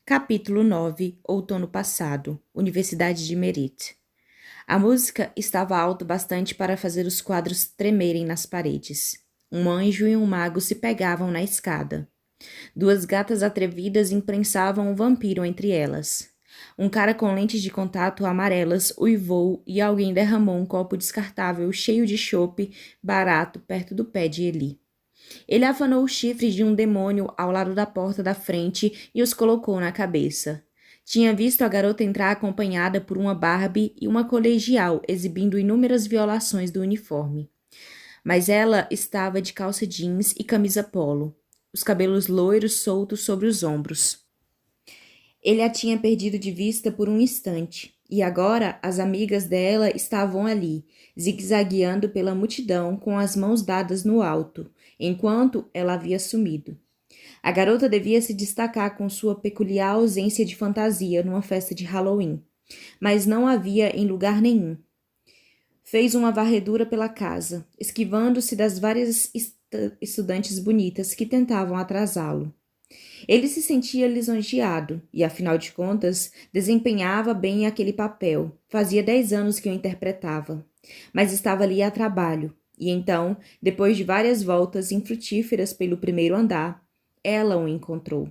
Capítulo 9. Outono passado. Universidade de Merit. A música estava alta bastante para fazer os quadros tremerem nas paredes. Um anjo e um mago se pegavam na escada. Duas gatas atrevidas imprensavam um vampiro entre elas. Um cara com lentes de contato amarelas uivou e alguém derramou um copo descartável cheio de chope barato perto do pé de Eli. Ele afanou os chifres de um demônio ao lado da porta da frente e os colocou na cabeça. Tinha visto a garota entrar acompanhada por uma Barbie e uma colegial exibindo inúmeras violações do uniforme. Mas ela estava de calça jeans e camisa polo, os cabelos loiros soltos sobre os ombros. Ele a tinha perdido de vista por um instante, e agora as amigas dela estavam ali, zigue-zagueando pela multidão com as mãos dadas no alto, enquanto ela havia sumido. A garota devia se destacar com sua peculiar ausência de fantasia numa festa de Halloween, mas não havia em lugar nenhum. Fez uma varredura pela casa, esquivando-se das várias estudantes bonitas que tentavam atrasá-lo. Ele se sentia lisonjeado e, afinal de contas, desempenhava bem aquele papel. Fazia 10 anos que o interpretava, mas estava ali a trabalho. E então, depois de várias voltas infrutíferas pelo primeiro andar, ela o encontrou.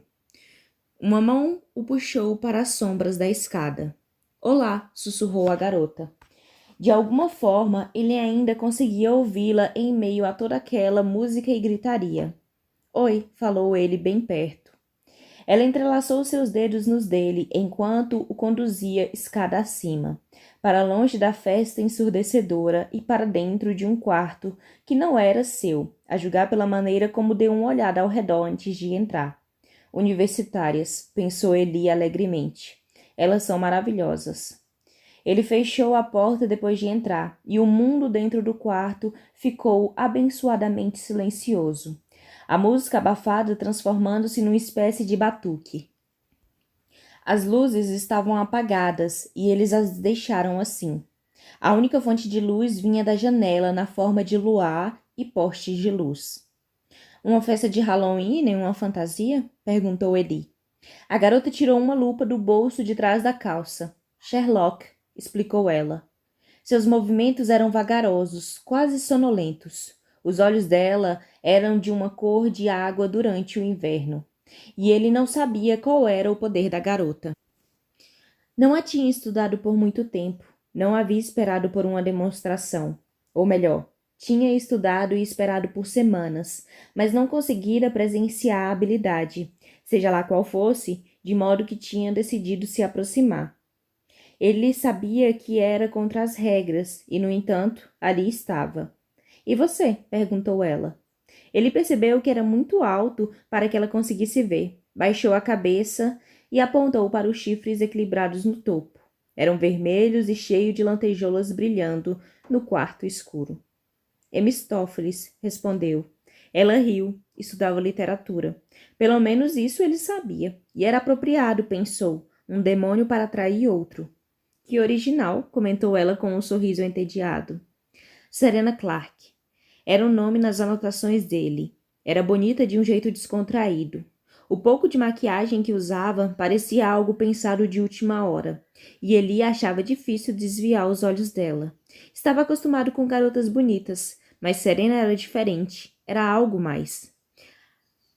Uma mão o puxou para as sombras da escada. Olá, sussurrou a garota. De alguma forma, ele ainda conseguia ouvi-la em meio a toda aquela música e gritaria. Oi, falou ele bem perto. Ela entrelaçou seus dedos nos dele enquanto o conduzia escada acima, para longe da festa ensurdecedora e para dentro de um quarto que não era seu, a julgar pela maneira como deu uma olhada ao redor antes de entrar. Universitárias, pensou Eli alegremente. Elas são maravilhosas. Ele fechou a porta depois de entrar, e o mundo dentro do quarto ficou abençoadamente silencioso. A música abafada transformando-se numa espécie de batuque. As luzes estavam apagadas e eles as deixaram assim. A única fonte de luz vinha da janela na forma de luar e postes de luz. Uma festa de Halloween e nenhuma fantasia? Perguntou Eli. A garota tirou uma lupa do bolso de trás da calça. Sherlock, explicou ela. Seus movimentos eram vagarosos, quase sonolentos. Os olhos dela eram de uma cor de água durante o inverno, e ele não sabia qual era o poder da garota. Não a tinha estudado por muito tempo, não havia esperado por uma demonstração. Ou melhor, tinha estudado e esperado por semanas, mas não conseguira presenciar a habilidade, seja lá qual fosse, de modo que tinha decidido se aproximar. Ele sabia que era contra as regras e, no entanto, ali estava. E você? Perguntou ela. Ele percebeu que era muito alto para que ela conseguisse ver. Baixou a cabeça e apontou para os chifres equilibrados no topo. Eram vermelhos e cheios de lantejoulas brilhando no quarto escuro. Hemstófeles, respondeu. Ela riu, estudava literatura. Pelo menos isso ele sabia. E era apropriado, pensou. Um demônio para atrair outro. Que original, comentou ela com um sorriso entediado. Serena Clark. Era o nome nas anotações dele. Era bonita de um jeito descontraído. O pouco de maquiagem que usava parecia algo pensado de última hora, e ele achava difícil desviar os olhos dela. Estava acostumado com garotas bonitas, mas Serena era diferente, era algo mais.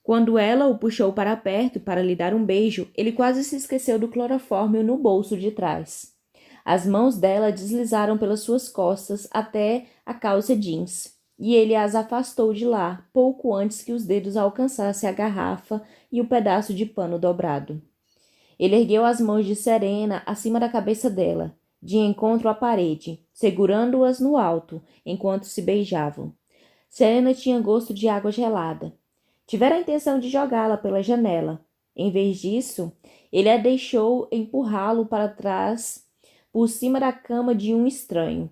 Quando ela o puxou para perto para lhe dar um beijo, ele quase se esqueceu do clorofórmio no bolso de trás. As mãos dela deslizaram pelas suas costas até a calça jeans, e ele as afastou de lá, pouco antes que os dedos alcançassem a garrafa e o pedaço de pano dobrado. Ele ergueu as mãos de Serena acima da cabeça dela, de encontro à parede, segurando-as no alto, enquanto se beijavam. Serena tinha gosto de água gelada. Tivera a intenção de jogá-la pela janela. Em vez disso, ele a deixou empurrá-lo para trás por cima da cama de um estranho.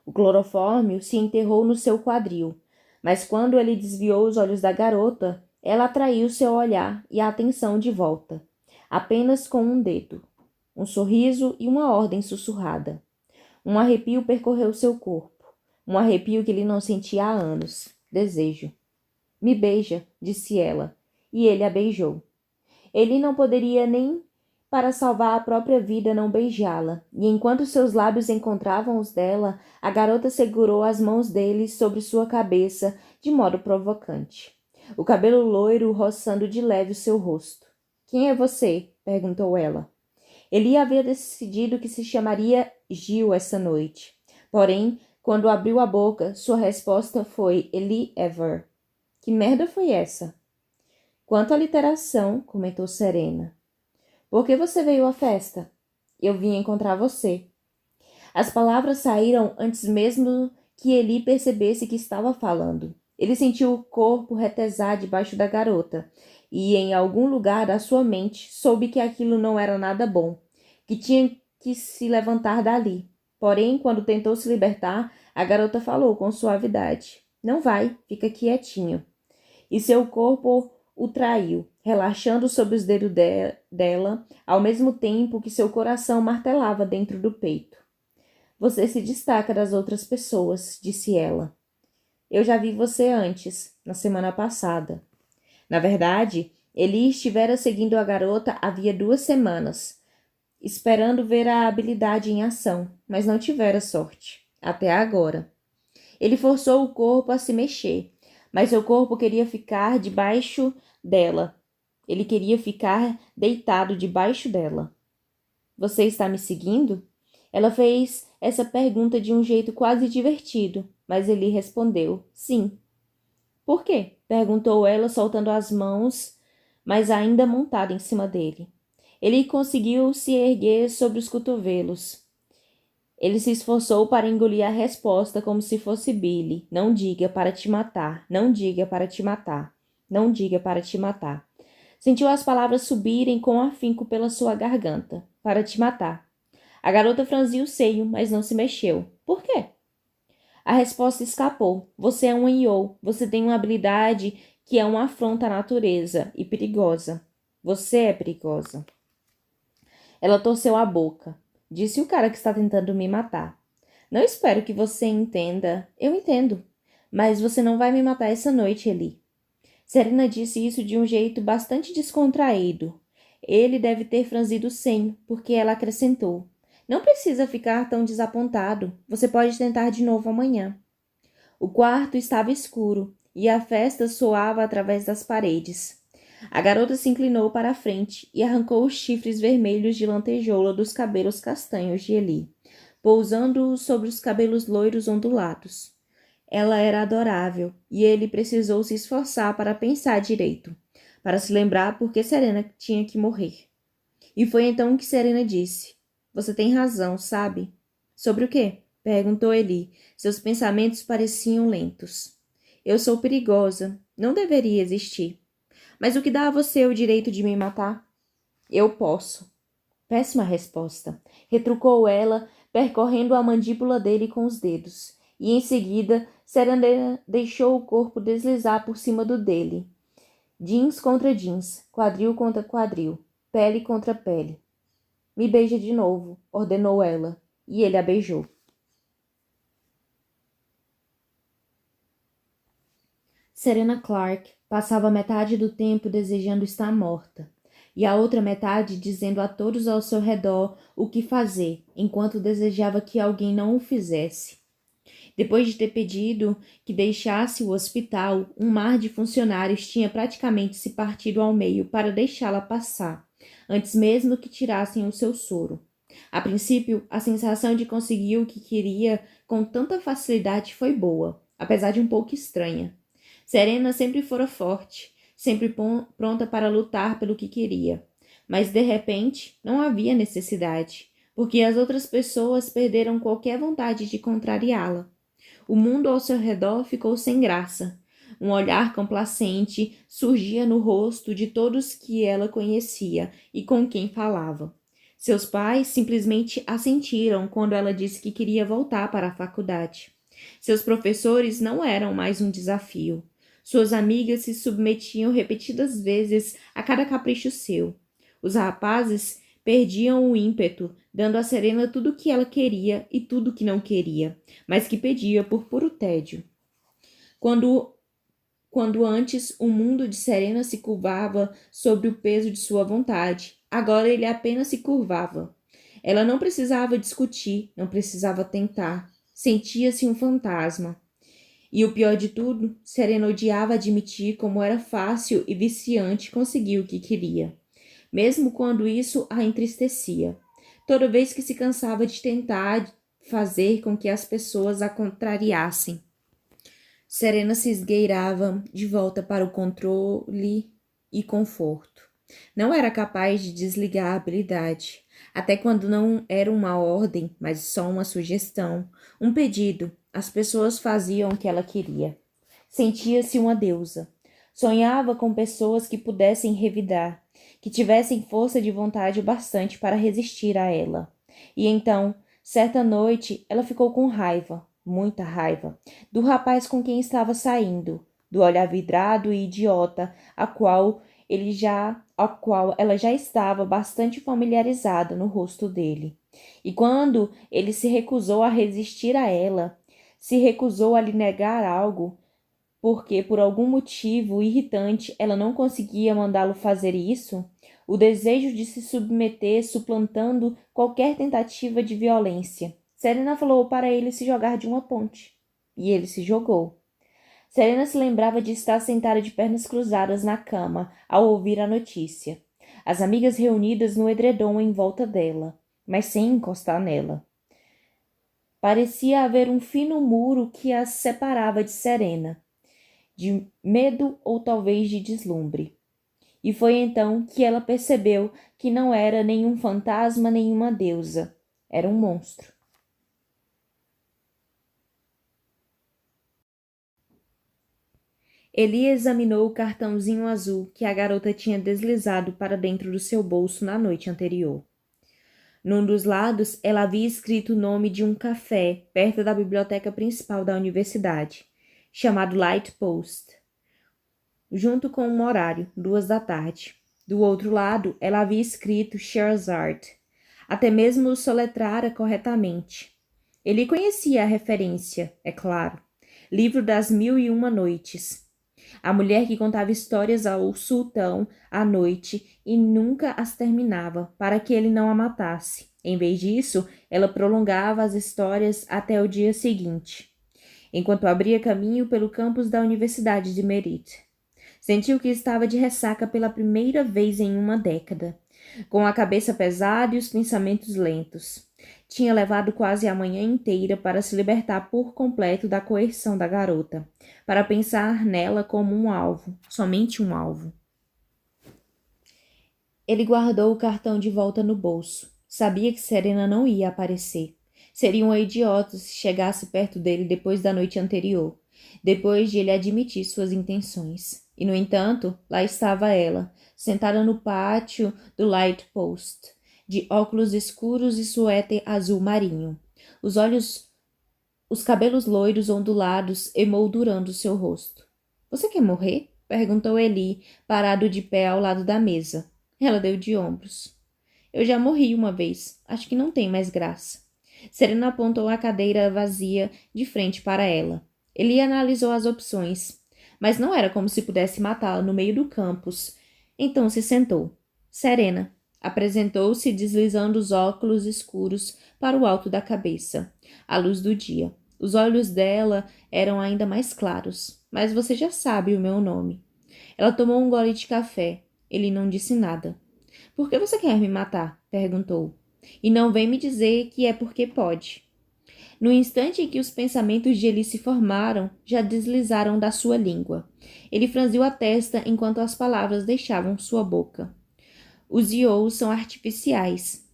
O clorofórmio se enterrou no seu quadril, mas quando ele desviou os olhos da garota, ela atraiu seu olhar e a atenção de volta, apenas com um dedo, um sorriso e uma ordem sussurrada. Um arrepio percorreu seu corpo, um arrepio que ele não sentia há anos. Desejo. Me beija, disse ela, e ele a beijou. Ele não poderia nem para salvar a própria vida não beijá-la, e enquanto seus lábios encontravam os dela, a garota segurou as mãos dele sobre sua cabeça de modo provocante, o cabelo loiro roçando de leve o seu rosto. Quem é você? Perguntou ela. Ele havia decidido que se chamaria Gil essa noite. Porém, quando abriu a boca, sua resposta foi Eli Ever. Que merda foi essa? Quanto à literação, comentou Serena. Por que você veio à festa? Eu vim encontrar você. As palavras saíram antes mesmo que Eli percebesse que estava falando. Ele sentiu o corpo retesar debaixo da garota, e em algum lugar da sua mente soube que aquilo não era nada bom, que tinha que se levantar dali. Porém, quando tentou se libertar, a garota falou com suavidade. Não vai, fica quietinho. E seu corpo o traiu, relaxando sob os dedos dela, ao mesmo tempo que seu coração martelava dentro do peito. Você se destaca das outras pessoas, disse ela. Eu já vi você antes, na semana passada. Na verdade, ele estivera seguindo a garota havia 2 semanas, esperando ver a habilidade em ação, mas não tivera sorte, até agora. Ele forçou o corpo a se mexer, mas seu corpo queria ficar debaixo dela. Ele queria ficar deitado debaixo dela. Você está me seguindo? Ela fez essa pergunta de um jeito quase divertido, mas ele respondeu, sim. Por quê? Perguntou ela, soltando as mãos, mas ainda montada em cima dele. Ele conseguiu se erguer sobre os cotovelos. Ele se esforçou para engolir a resposta como se fosse Billy. Não diga para te matar, não diga para te matar, não diga para te matar. Sentiu as palavras subirem com afinco pela sua garganta. Para te matar. A garota franziu o seio, mas não se mexeu. Por quê? A resposta escapou. Você é um Io. Você tem uma habilidade que é uma afronta à natureza e perigosa. Você é perigosa. Ela torceu a boca. Disse o cara que está tentando me matar. Não espero que você entenda. Eu entendo. Mas você não vai me matar essa noite, Eli. Serena disse isso de um jeito bastante descontraído. Ele deve ter franzido o senho, porque ela acrescentou. Não precisa ficar tão desapontado. Você pode tentar de novo amanhã. O quarto estava escuro, e a festa soava através das paredes. A garota se inclinou para a frente e arrancou os chifres vermelhos de lantejoula dos cabelos castanhos de Eli, pousando-os sobre os cabelos loiros ondulados. Ela era adorável, e ele precisou se esforçar para pensar direito, para se lembrar por que Serena tinha que morrer. E foi então que Serena disse, você tem razão, sabe? Sobre o quê? Perguntou Eli. Seus pensamentos pareciam lentos. Eu sou perigosa. Não deveria existir. Mas o que dá a você o direito de me matar? Eu posso. Péssima resposta. Retrucou ela, percorrendo a mandíbula dele com os dedos. E em seguida, Serena deixou o corpo deslizar por cima do dele. Jeans contra jeans, quadril contra quadril, pele contra pele. Me beija de novo, ordenou ela, e ele a beijou. Serena Clark passava metade do tempo desejando estar morta, e a outra metade dizendo a todos ao seu redor o que fazer, enquanto desejava que alguém não o fizesse. Depois de ter pedido que deixasse o hospital, um mar de funcionários tinha praticamente se partido ao meio para deixá-la passar, antes mesmo que tirassem o seu soro. A princípio, a sensação de conseguir o que queria com tanta facilidade foi boa, apesar de um pouco estranha. Serena sempre fora forte, sempre pronta para lutar pelo que queria. Mas, de repente, não havia necessidade, porque as outras pessoas perderam qualquer vontade de contrariá-la. O mundo ao seu redor ficou sem graça. Um olhar complacente surgia no rosto de todos que ela conhecia e com quem falava. Seus pais simplesmente assentiram quando ela disse que queria voltar para a faculdade. Seus professores não eram mais um desafio. Suas amigas se submetiam repetidas vezes a cada capricho seu. Os rapazes perdiam o ímpeto, dando a Serena tudo o que ela queria e tudo o que não queria, mas que pedia por puro tédio. Quando Quando antes o mundo de Serena se curvava sob o peso de sua vontade, agora ele apenas se curvava. Ela não precisava discutir, não precisava tentar. Sentia-se um fantasma. E o pior de tudo, Serena odiava admitir como era fácil e viciante conseguir o que queria, mesmo quando isso a entristecia. Toda vez que se cansava de tentar fazer com que as pessoas a contrariassem. Serena se esgueirava de volta para o controle e conforto. Não era capaz de desligar a habilidade, até quando não era uma ordem, mas só uma sugestão, um pedido. As pessoas faziam o que ela queria. Sentia-se uma deusa. Sonhava com pessoas que pudessem revidar, que tivessem força de vontade o bastante para resistir a ela. E então, certa noite, ela ficou com raiva, muita raiva, do rapaz com quem estava saindo, do olhar vidrado e idiota, a qual ela já estava bastante familiarizada no rosto dele. E quando ele se recusou a resistir a ela, se recusou a lhe negar algo, porque por algum motivo irritante ela não conseguia mandá-lo fazer isso, o desejo de se submeter suplantando qualquer tentativa de violência, Serena falou para ele se jogar de uma ponte. E ele se jogou. Serena se lembrava de estar sentada de pernas cruzadas na cama ao ouvir a notícia. As amigas reunidas no edredom em volta dela, mas sem encostar nela. Parecia haver um fino muro que as separava de Serena, de medo ou talvez de deslumbre. E foi então que ela percebeu que não era nenhum fantasma, nenhuma deusa. Era um monstro. Eli examinou o cartãozinho azul que a garota tinha deslizado para dentro do seu bolso na noite anterior. Num dos lados, ela havia escrito o nome de um café perto da biblioteca principal da universidade, chamado Light Post, junto com um horário, 2 da tarde. Do outro lado, ela havia escrito Scheherazade. Até mesmo o soletrara corretamente. Ele conhecia a referência, é claro. Livro das 1001 Noites. A mulher que contava histórias ao sultão à noite e nunca as terminava, para que ele não a matasse. Em vez disso, ela prolongava as histórias até o dia seguinte, enquanto abria caminho pelo campus da Universidade de Merit. Sentiu que estava de ressaca pela primeira vez em uma década, com a cabeça pesada e os pensamentos lentos. Tinha levado quase a manhã inteira para se libertar por completo da coerção da garota, para pensar nela como um alvo, somente um alvo. Ele guardou o cartão de volta no bolso. Sabia que Serena não ia aparecer. Seria uma idiota se chegasse perto dele depois da noite anterior, depois de ele admitir suas intenções. E, no entanto, lá estava ela, sentada no pátio do Light Post, de óculos escuros e suéter azul marinho. Os cabelos loiros ondulados emoldurando seu rosto. — Você quer morrer? Perguntou Eli, parado de pé ao lado da mesa. Ela deu de ombros. — Eu já morri uma vez. Acho que não tem mais graça. Serena apontou a cadeira vazia de frente para ela. Eli analisou as opções, mas não era como se pudesse matá-la no meio do campus. Então se sentou. Serena apresentou-se, deslizando os óculos escuros para o alto da cabeça, à luz do dia. Os olhos dela eram ainda mais claros. Mas você já sabe o meu nome. Ela tomou um gole de café. Ele não disse nada. Por que você quer me matar? Perguntou. E não vem me dizer que é porque pode. No instante em que os pensamentos de Eli se formaram, já deslizaram da sua língua. Ele franziu a testa enquanto as palavras deixavam sua boca. Os ious são artificiais.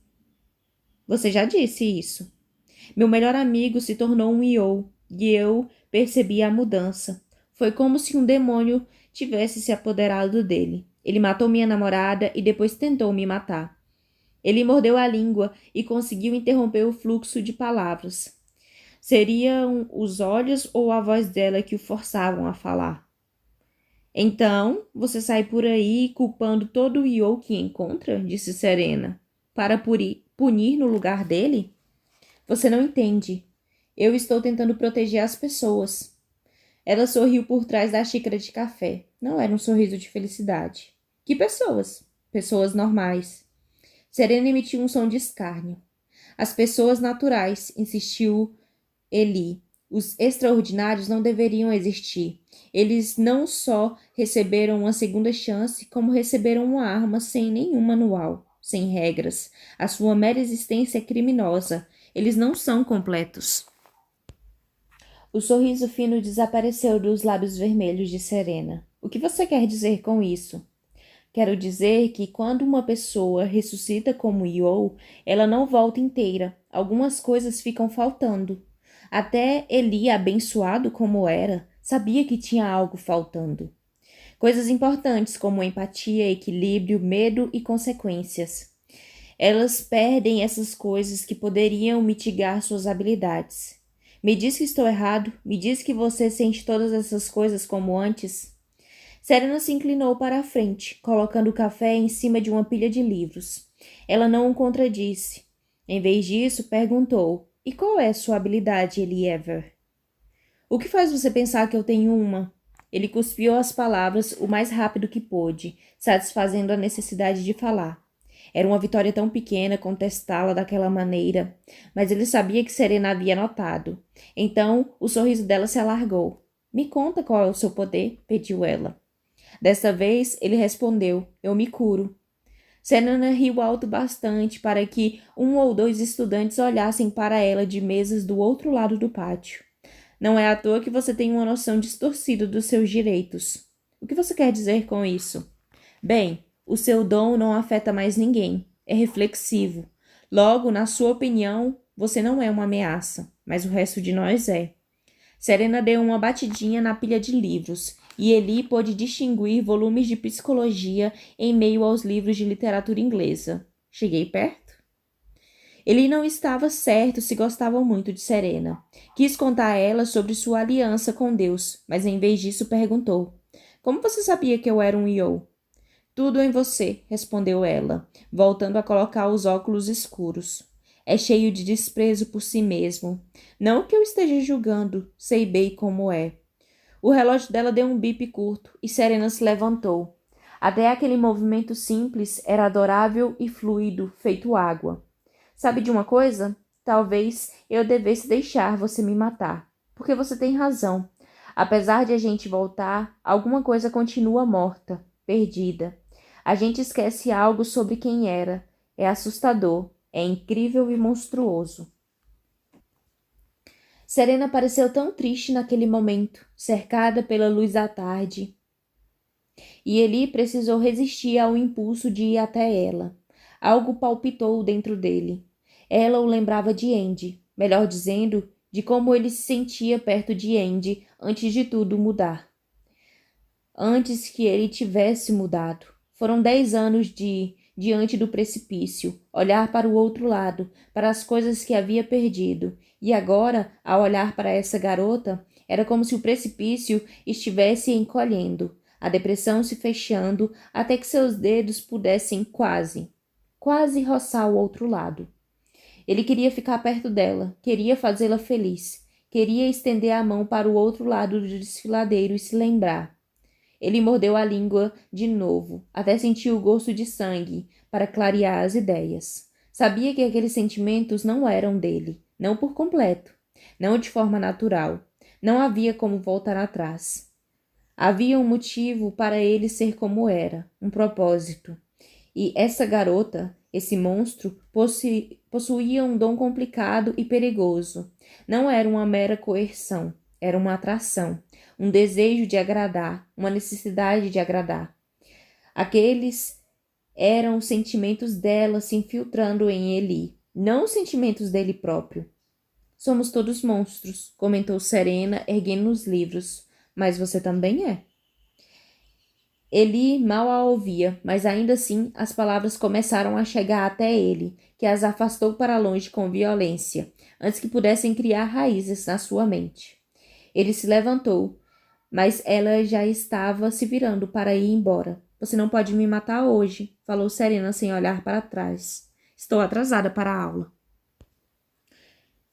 Você já disse isso. Meu melhor amigo se tornou um iou, e eu percebi a mudança. Foi como se um demônio tivesse se apoderado dele. Ele matou minha namorada e depois tentou me matar. Ele mordeu a língua e conseguiu interromper o fluxo de palavras. Seriam os olhos ou a voz dela que o forçavam a falar? Então, você sai por aí culpando todo o iou que encontra? Disse Serena. Para punir no lugar dele? Você não entende. Eu estou tentando proteger as pessoas. Ela sorriu por trás da xícara de café. Não era um sorriso de felicidade. Que pessoas? Pessoas normais. Serena emitiu um som de escárnio. As pessoas naturais, insistiu Eli. Os extraordinários não deveriam existir. Eles não só receberam uma segunda chance, como receberam uma arma sem nenhum manual, sem regras. A sua mera existência é criminosa. Eles não são completos. O sorriso fino desapareceu dos lábios vermelhos de Serena. O que você quer dizer com isso? Quero dizer que quando uma pessoa ressuscita como Yo, ela não volta inteira. Algumas coisas ficam faltando. Até Eli, abençoado como era, sabia que tinha algo faltando. Coisas importantes como empatia, equilíbrio, medo e consequências. Elas perdem essas coisas que poderiam mitigar suas habilidades. Me diz que estou errado, me diz que você sente todas essas coisas como antes. Serena se inclinou para a frente, colocando o café em cima de uma pilha de livros. Ela não o contradisse. Em vez disso, perguntou: E qual é sua habilidade, Eliever? O que faz você pensar que eu tenho uma? Ele cuspiu as palavras o mais rápido que pôde, satisfazendo a necessidade de falar. Era uma vitória tão pequena contestá-la daquela maneira, mas ele sabia que Serena havia notado. Então, o sorriso dela se alargou. Me conta qual é o seu poder, pediu ela. Desta vez, ele respondeu, eu me curo. Serena riu alto bastante para que um ou dois estudantes olhassem para ela de mesas do outro lado do pátio. Não é à toa que você tem uma noção distorcida dos seus direitos. O que você quer dizer com isso? Bem, o seu dom não afeta mais ninguém. É reflexivo. Logo, na sua opinião, você não é uma ameaça, mas o resto de nós é. Serena deu uma batidinha na pilha de livros, e Eli pôde distinguir volumes de psicologia em meio aos livros de literatura inglesa. Cheguei perto? Ele não estava certo se gostava muito de Serena. Quis contar a ela sobre sua aliança com Deus, mas em vez disso perguntou: Como você sabia que eu era um Yo? Tudo em você, respondeu ela, voltando a colocar os óculos escuros. É cheio de desprezo por si mesmo. Não que eu esteja julgando, sei bem como é. O relógio dela deu um bip curto e Serena se levantou. Até aquele movimento simples era adorável e fluido, feito água. Sabe de uma coisa? Talvez eu devesse deixar você me matar, porque você tem razão. Apesar de a gente voltar, alguma coisa continua morta, perdida. A gente esquece algo sobre quem era. É assustador, é incrível e monstruoso. Serena pareceu tão triste naquele momento, cercada pela luz da tarde. E Eli precisou resistir ao impulso de ir até ela. Algo palpitou dentro dele. Ela o lembrava de Andy, melhor dizendo, de como ele se sentia perto de Andy antes de tudo mudar. Antes que ele tivesse mudado. Foram 10 anos diante do precipício, olhar para o outro lado, para as coisas que havia perdido. E agora, ao olhar para essa garota, era como se o precipício estivesse encolhendo, a depressão se fechando até que seus dedos pudessem quase roçar o outro lado. Ele queria ficar perto dela, queria fazê-la feliz, queria estender a mão para o outro lado do desfiladeiro e se lembrar. Ele mordeu a língua de novo, até sentir o gosto de sangue, para clarear as ideias. Sabia que aqueles sentimentos não eram dele, não por completo, não de forma natural. Não havia como voltar atrás. Havia um motivo para ele ser como era, um propósito. E essa garota, esse monstro, possuía um dom complicado e perigoso. Não era uma mera coerção, era uma atração, um desejo de agradar, uma necessidade de agradar. Aqueles eram os sentimentos dela se infiltrando em Eli, não os sentimentos dele próprio. Somos todos monstros, comentou Serena, erguendo os livros. Mas você também é. Eli mal a ouvia, mas ainda assim as palavras começaram a chegar até ele, que as afastou para longe com violência, antes que pudessem criar raízes na sua mente. Ele se levantou, mas ela já estava se virando para ir embora. Você não pode me matar hoje, falou Serena sem olhar para trás. Estou atrasada para a aula.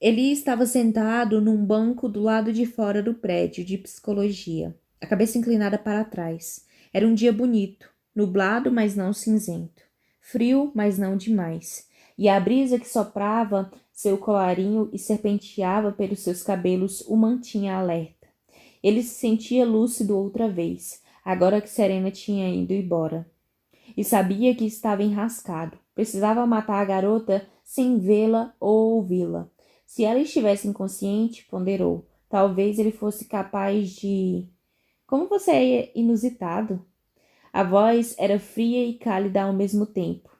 Ele estava sentado num banco do lado de fora do prédio de psicologia, a cabeça inclinada para trás. Era um dia bonito, nublado, mas não cinzento, frio, mas não demais, e a brisa que soprava seu colarinho e serpenteava pelos seus cabelos o mantinha alerta. Ele se sentia lúcido outra vez, agora que Serena tinha ido embora. E sabia que estava enrascado. Precisava matar a garota sem vê-la ou ouvi-la. Se ela estivesse inconsciente, ponderou, talvez ele fosse capaz de... Como você é inusitado! A voz era fria e cálida ao mesmo tempo.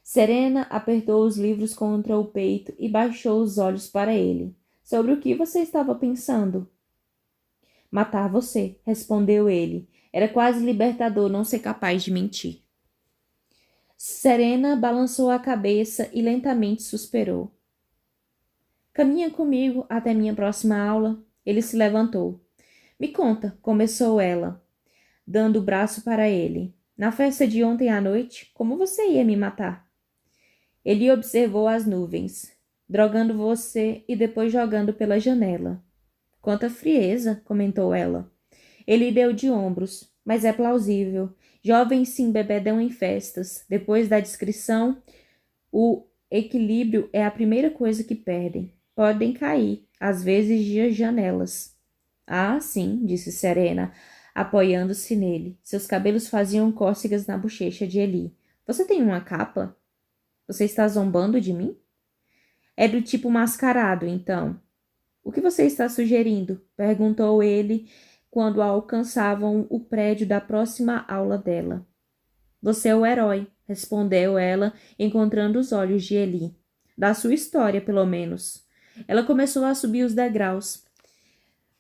Serena apertou os livros contra o peito e baixou os olhos para ele. Sobre o que você estava pensando? Matar você, respondeu ele. Era quase libertador não ser capaz de mentir. Serena balançou a cabeça e lentamente suspirou. Caminha comigo até minha próxima aula. Ele se levantou. Me conta, começou ela, dando o braço para ele. Na festa de ontem à noite, como você ia me matar? Ele observou as nuvens, drogando você e depois jogando pela janela. Quanta frieza, comentou ela. Ele deu de ombros, mas é plausível. Jovens se embebedam em festas. Depois da descrição, o equilíbrio é a primeira coisa que perdem. Podem cair, às vezes de janelas. Ah, sim, disse Serena, apoiando-se nele. Seus cabelos faziam cócegas na bochecha de Eli. Você tem uma capa? Você está zombando de mim? É do tipo mascarado, então. O que você está sugerindo? Perguntou ele quando alcançavam o prédio da próxima aula dela. Você é o herói, respondeu ela, encontrando os olhos de Eli. Da sua história, pelo menos. Ela começou a subir os degraus.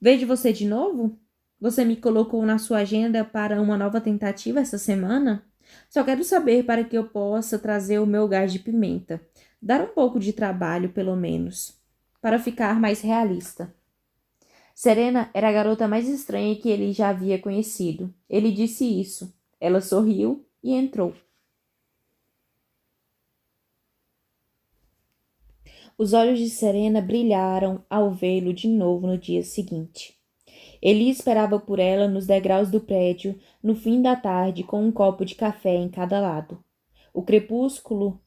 Vejo você de novo? Você me colocou na sua agenda para uma nova tentativa essa semana? Só quero saber para que eu possa trazer o meu gás de pimenta. Dar um pouco de trabalho, pelo menos, para ficar mais realista. Serena era a garota mais estranha que ele já havia conhecido. Ele disse isso. Ela sorriu e entrou. Os olhos de Serena brilharam ao vê-lo de novo no dia seguinte. Ele esperava por ela nos degraus do prédio, no fim da tarde, com um copo de café em cada lado. O crepúsculo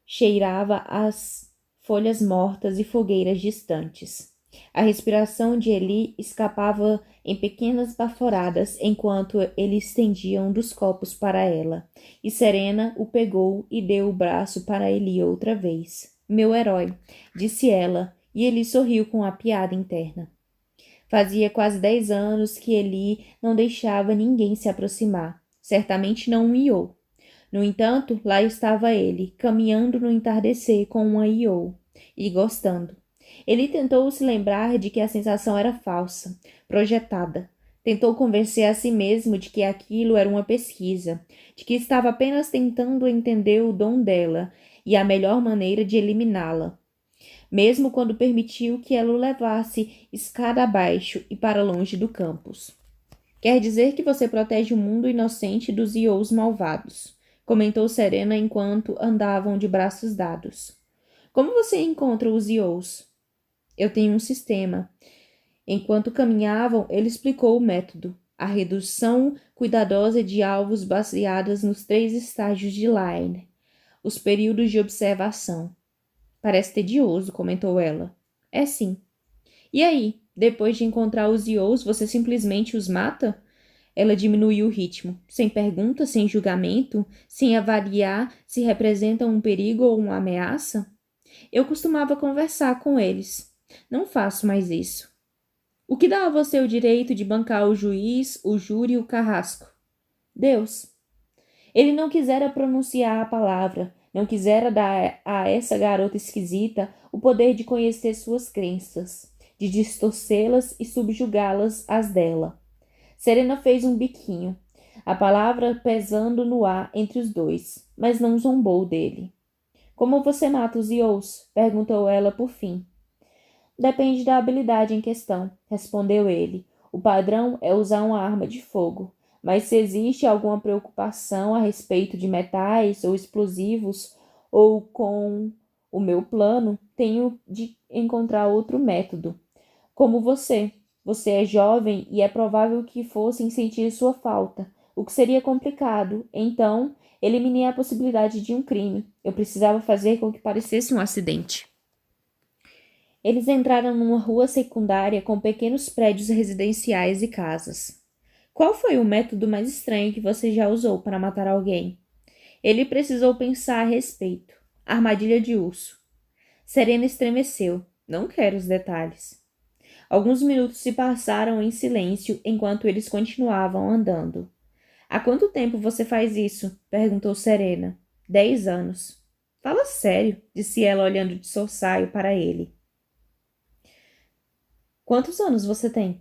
cheirava as folhas mortas e fogueiras distantes. A respiração de Eli escapava em pequenas baforadas enquanto ele estendia um dos copos para ela, e Serena o pegou e deu o braço para Eli outra vez. Meu herói, disse ela, e Eli sorriu com a piada interna. Fazia quase 10 anos que Eli não deixava ninguém se aproximar. Certamente não um Iô. No entanto, lá estava ele, caminhando no entardecer com uma Iô, e gostando. Ele tentou se lembrar de que a sensação era falsa, projetada. Tentou convencer a si mesmo de que aquilo era uma pesquisa, de que estava apenas tentando entender o dom dela e a melhor maneira de eliminá-la. Mesmo quando permitiu que ela o levasse escada abaixo e para longe do campus. Quer dizer que você protege o mundo inocente dos Iôs malvados, comentou Serena enquanto andavam de braços dados. Como você encontra os Iôs? Eu tenho um sistema. Enquanto caminhavam, ele explicou o método. A redução cuidadosa de alvos baseadas nos 3 estágios de Line. Os períodos de observação. Parece tedioso, comentou ela. É sim. E aí, depois de encontrar os Iôs, você simplesmente os mata? Ela diminuiu o ritmo, sem pergunta, sem julgamento, sem avaliar se representam um perigo ou uma ameaça. Eu costumava conversar com eles. Não faço mais isso. O que dá a você o direito de bancar o juiz, o júri e o carrasco? Deus. Ele não quisera pronunciar a palavra, não quisera dar a essa garota esquisita o poder de conhecer suas crenças, de distorcê-las e subjugá-las às dela. Serena fez um biquinho, a palavra pesando no ar entre os dois, mas não zombou dele. Como você mata os Iôs? Perguntou ela por fim. Depende da habilidade em questão, respondeu ele. O padrão é usar uma arma de fogo, mas se existe alguma preocupação a respeito de metais ou explosivos ou com O meu plano tenho de encontrar outro método. Como você. Você é jovem e é provável que fossem sentir sua falta, o que seria complicado. Então, eliminei a possibilidade de um crime. Eu precisava fazer com que parecesse um acidente. Eles entraram numa rua secundária com pequenos prédios residenciais e casas. Qual foi o método mais estranho que você já usou para matar alguém? Ele precisou pensar a respeito. Armadilha de urso. Serena estremeceu. Não quero os detalhes. Alguns minutos se passaram em silêncio enquanto eles continuavam andando. Há quanto tempo você faz isso? Perguntou Serena. 10 anos. Fala sério, disse ela olhando de sorçaio para ele. Quantos anos você tem?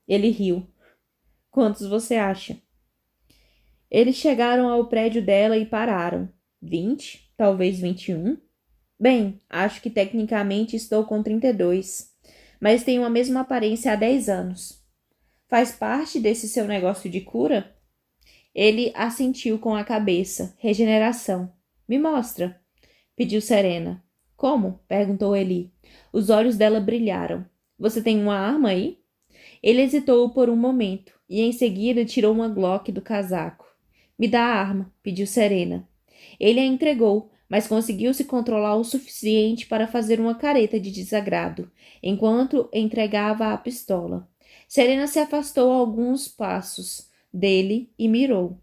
Ele riu. Quantos você acha? Eles chegaram ao prédio dela e pararam. 20? Talvez 21? Bem, acho que tecnicamente estou com 32, mas tenho a mesma aparência há 10 anos. Faz parte desse seu negócio de cura? Ele assentiu com a cabeça. Regeneração. Me mostra, pediu Serena. Como? Perguntou Eli. Os olhos dela brilharam. Você tem uma arma aí? Ele hesitou por um momento e em seguida tirou uma Glock do casaco. Me dá a arma, pediu Serena. Ele a entregou, mas conseguiu se controlar o suficiente para fazer uma careta de desagrado, enquanto entregava a pistola. Serena se afastou alguns passos dele e mirou.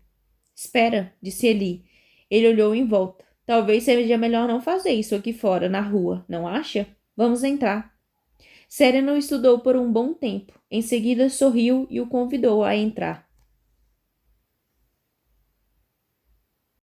Espera, disse Eli. Ele olhou em volta. Talvez seja melhor não fazer isso aqui fora, na rua, não acha? Vamos entrar. Serena o estudou por um bom tempo. Em seguida sorriu e o convidou a entrar.